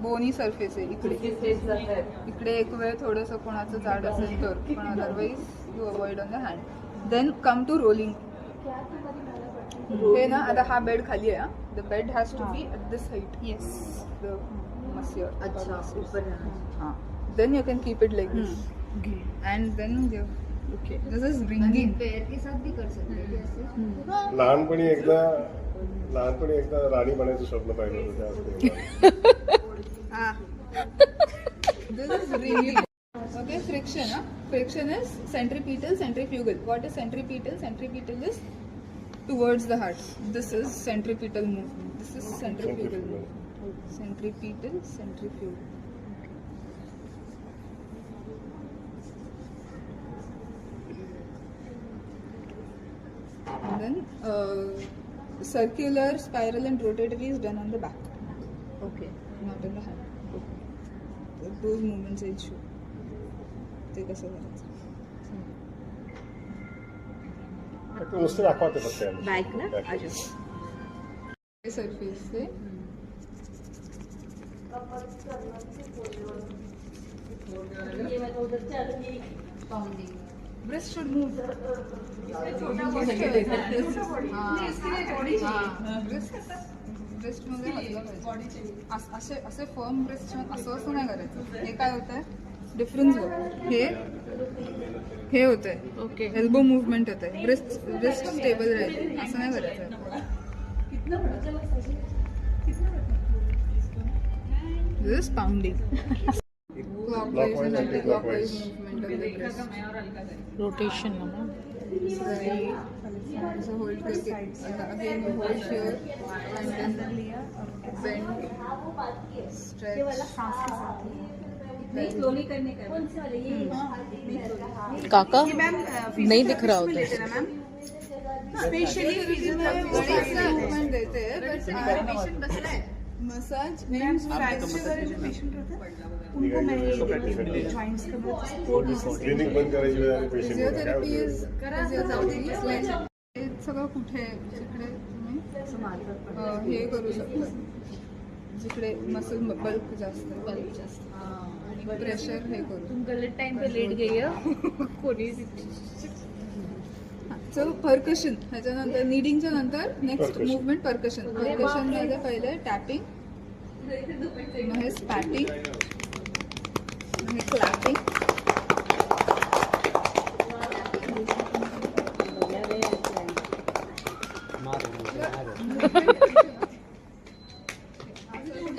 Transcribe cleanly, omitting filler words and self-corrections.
Boney surface आहे इकडे एक वेळ थोडंसं कोणाचं जाड असेल तर, पण otherwise you avoid on the hand. Then come to rolling. हे ना आता हा बेड खाली आहे. The bed has to be at this height. Yes the masseur. अच्छा ऊपर हां. Then you can keep it like this and then give. Okay this is ringing. पैर के साथ भी कर सकते हैं. लहानपणी एकदा राणी बनायचं स्वप्न पाहिलं होतं. This is ringing. Okay, friction. Friction is centripetal, centrifugal. What is centripetal? Centripetal is towards the heart. This is centripetal movement. This is centrifugal movement. Centripetal, centrifugal. And then circular, spiral and rotatory is done on the back. Okay. Not in the hand. Those movements are issue. ते कसं करायचं? नुसतं दाखवते फक्त back ना आजा. Surface say breast should move. Breast मध्ये हललं पाहिजे. असे फर्म ब्रेस्ट असं नाही करायचं. हे काय होतंय डिफरन्स हे होतंय. ओके एल्बो मुवमेंट होत आहे. ब्रेस्ट स्टेबल राहील असं नाही करायचं. This is pounding. Clockwise and anti-clockwise movement of the breast. Rotation ना. Right. So hold करके again you hold here and then bend, stretch. Slowly करने का. काका नहीं दिख रहा होता. स्पेशली movement देते हैं but मसाज मीन्स क्लिनिक बंद करायची वेळ आली पेशंट फिजिओथेरपी इज सगळं कुठे जिकडे तुम्ही हे करू शकता, जिकडे मसल बल्क जास्त आणि प्रेशर हे करू. गलत टाइम पे लेट गई है कोणी. सो पर्कशन ह्याच्यानंतर निडिंगच्या नंतर next Percussion. Movement percussion. Percussion मध्ये पहिले टॅपिंग, मग हे स्पॅटिंग, मग हे क्लॅपिंग,